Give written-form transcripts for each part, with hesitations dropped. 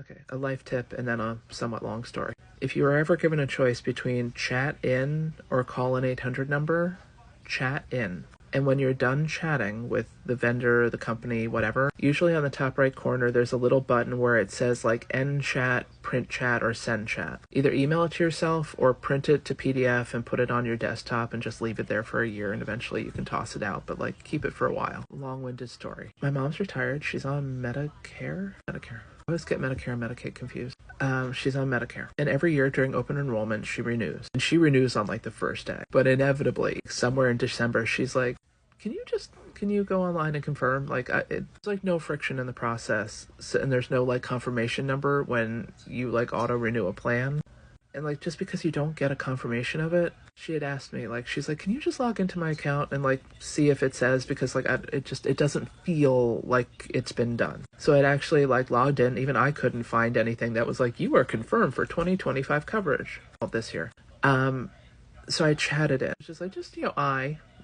Okay, a life tip and then a somewhat long story. If you are ever given a choice between chat in or call an 800 number, chat in. And when you're done chatting with the vendor, the company, whatever, usually on the top right corner, there's a little button where it says like end chat, print chat, or send chat. Either email it to yourself or print it to PDF and put it on your desktop and just leave it there for a year, and eventually you can toss it out, but like keep it for a while. Long-winded story. My mom's retired. She's on Medicare. I always get Medicare and Medicaid confused. She's on Medicare. And every year during open enrollment, she renews. And she renews on like the first day. But inevitably, somewhere in December, she's like, can you go online and confirm? Like, it's like no friction in the process. So, and there's no like confirmation number when you like auto renew a plan. And like, just because you don't get a confirmation of it, she had asked me, like, she's like, can you just log into my account and like see if it says, because like it doesn't feel like it's been done. So I'd actually like logged in. Even I couldn't find anything that was like, you are confirmed for 2025 coverage this year. So I chatted in. She's like,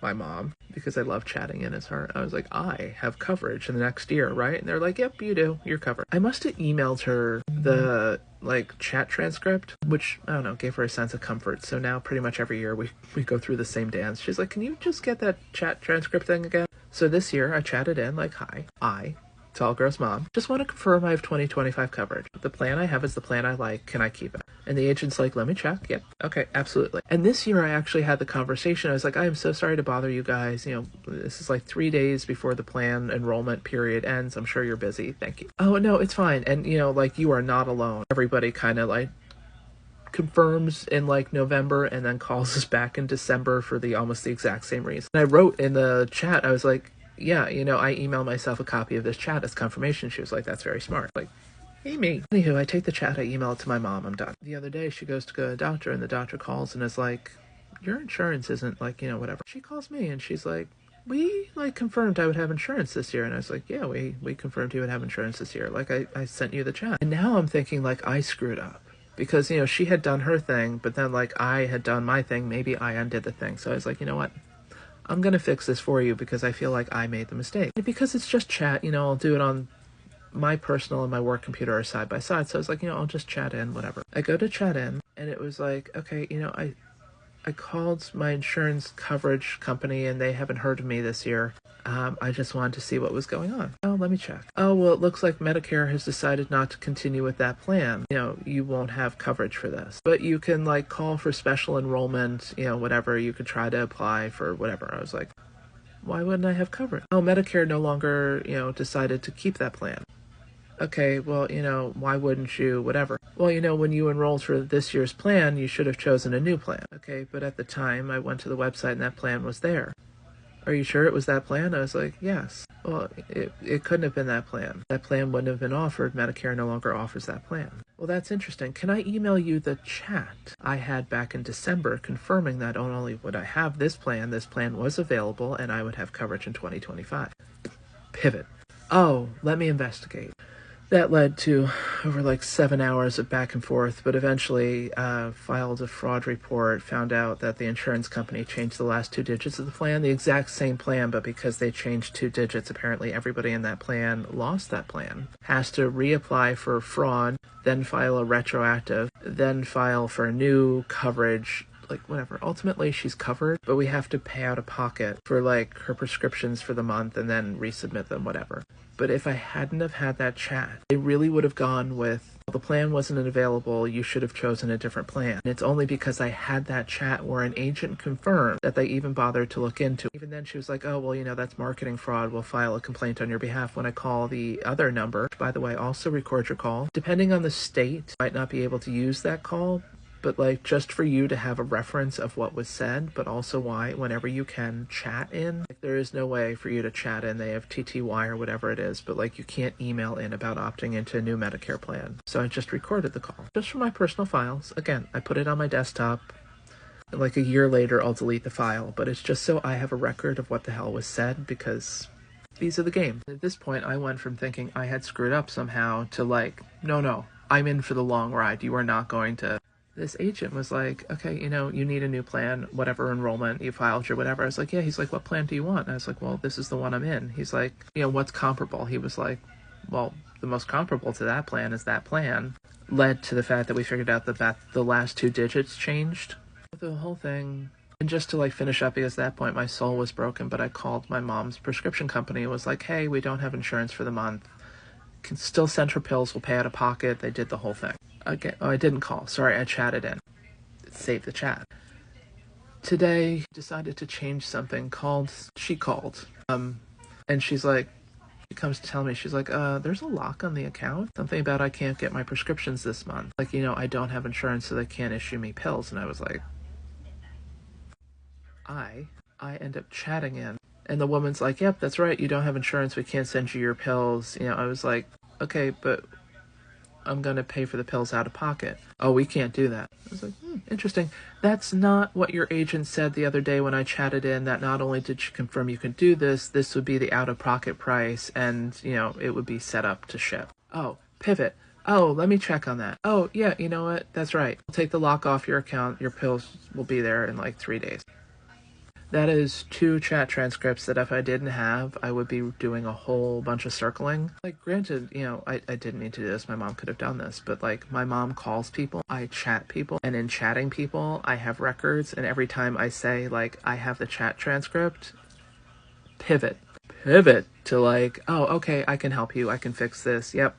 my mom, because I love chatting in as her. I was like, I have coverage in the next year, right? And they're like, yep, you do. You're covered. I must have emailed her the like chat transcript, which, I don't know, gave her a sense of comfort. So now pretty much every year we go through the same dance. She's like, can you just get that chat transcript thing again? So this year I chatted in like, hi, Tall Girl's mom. Just want to confirm I have 2025 coverage. The plan I have is the plan I like. Can I keep it? And the agent's like, let me check. Yep. Okay, absolutely. And this year I actually had the conversation. I was like, I am so sorry to bother you guys. You know, this is like 3 days before the plan enrollment period ends. I'm sure you're busy. Thank you. Oh, no, it's fine. And, you know, like, you are not alone. Everybody kind of like confirms in like November and then calls us back in December for almost the exact same reason. And I wrote in the chat, I was like, yeah, you know, I emailed myself a copy of this chat as confirmation. She was like, that's very smart. Like, hey, me. Anywho, I take the chat, I email it to my mom, I'm done. The other day, she goes to go to the doctor, and the doctor calls and is like, your insurance isn't, like, you know, whatever. She calls me, and she's like, we, like, confirmed I would have insurance this year. And I was like, yeah, we confirmed you would have insurance this year. Like, I sent you the chat. And now I'm thinking, like, I screwed up. Because, you know, she had done her thing, but then, like, I had done my thing. Maybe I undid the thing. So I was like, you know what? I'm going to fix this for you because I feel like I made the mistake. And because it's just chat, you know, I'll do it on my personal and my work computer are side by side. So I was like, you know, I'll just chat in, whatever. I go to chat in, and it was like, okay, you know, I called my insurance coverage company, and they haven't heard of me this year. I just wanted to see what was going on. Oh, let me check. Oh, well, it looks like Medicare has decided not to continue with that plan. You know, you won't have coverage for this. But you can, like, call for special enrollment, you know, whatever. You could try to apply for whatever. I was like, why wouldn't I have coverage? Oh, Medicare no longer, you know, decided to keep that plan. Okay, well, you know, why wouldn't you, whatever. Well, you know, when you enrolled for this year's plan, you should have chosen a new plan. Okay, but at the time, I went to the website and that plan was there. Are you sure it was that plan? I was like, yes. Well, it couldn't have been that plan. That plan wouldn't have been offered. Medicare no longer offers that plan. Well, that's interesting. Can I email you the chat I had back in December confirming that not only would I have this plan was available and I would have coverage in 2025. Pivot. Oh, let me investigate. That led to over like 7 hours of back and forth, but eventually filed a fraud report, found out that the insurance company changed the last 2 digits of the plan, the exact same plan, but because they changed 2 digits, apparently everybody in that plan lost that plan. Has to reapply for fraud, then file a retroactive, then file for new coverage, like whatever. Ultimately, she's covered, but we have to pay out of pocket for like her prescriptions for the month and then resubmit them, whatever. But if I hadn't have had that chat, it really would have gone with, well, the plan wasn't available, you should have chosen a different plan. And it's only because I had that chat where an agent confirmed that they even bothered to look into it. Even then she was like, oh, well, you know, that's marketing fraud, we'll file a complaint on your behalf. When I call the other number, which, by the way, also record your call, depending on the state, might not be able to use that call, but like just for you to have a reference of what was said, but also why whenever you can chat in, like, there is no way for you to chat in. They have TTY or whatever it is, but like you can't email in about opting into a new Medicare plan. So I just recorded the call just for my personal files. Again, I put it on my desktop. Like a year later, I'll delete the file, but it's just so I have a record of what the hell was said, because these are the games. At this point, I went from thinking I had screwed up somehow to like, no, I'm in for the long ride. You are not going to. This agent was like, okay, you know, you need a new plan, whatever enrollment you filed or whatever. I was like, yeah. He's like, what plan do you want? And I was like, well, this is the one I'm in. He's like, you know, what's comparable? He was like, well, the most comparable to that plan is that plan, led to the fact that we figured out that the last 2 digits changed. The whole thing, and just to like finish up, because at that point my soul was broken, but I called my mom's prescription company and was like, hey, we don't have insurance for the month. Can still send her pills, we'll pay out of pocket. They did the whole thing. Okay, oh, I didn't call. Sorry, I chatted in. Save the chat. Today, decided to change something. She called. And she's like, she comes to tell me, she's like, there's a lock on the account. Something about I can't get my prescriptions this month. Like, I don't have insurance, so they can't issue me pills. And I was like, I end up chatting in. And the woman's like, yep, that's right. You don't have insurance. We can't send you your pills. I was like, okay, but I'm going to pay for the pills out of pocket. Oh, we can't do that. I was like, interesting. That's not what your agent said the other day when I chatted in, that not only did she confirm you could do this, this would be the out-of-pocket price, and, it would be set up to ship. Oh, pivot. Oh, let me check on that. Oh, yeah, you know what? That's right. I'll take the lock off your account. Your pills will be there in like 3 days. That is 2 chat transcripts that if I didn't have, I would be doing a whole bunch of circling. Like, granted, I didn't need to do this. My mom could have done this. But, like, my mom calls people. I chat people. And in chatting people, I have records. And every time I say, like, I have the chat transcript, pivot to, like, oh, okay, I can help you. I can fix this. Yep.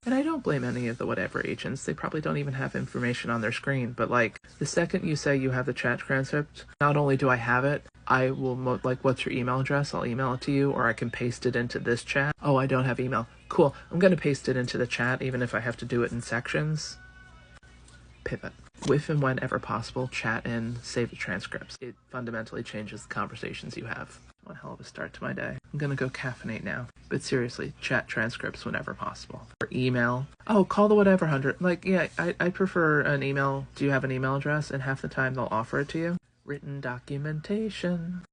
And I don't blame any of the whatever agents. They probably don't even have information on their screen. But, like, the second you say you have the chat transcript, not only do I have it, I will, what's your email address? I'll email it to you, or I can paste it into this chat. Oh, I don't have email. Cool. I'm going to paste it into the chat, even if I have to do it in sections. Pivot. If and whenever possible, chat in, save the transcripts. It fundamentally changes the conversations you have. One hell of a start to my day. I'm gonna go caffeinate now. But seriously, chat transcripts whenever possible. Or email. Oh, call the whatever 100. Like, yeah, I prefer an email. Do you have an email address? And half the time they'll offer it to you. Written documentation.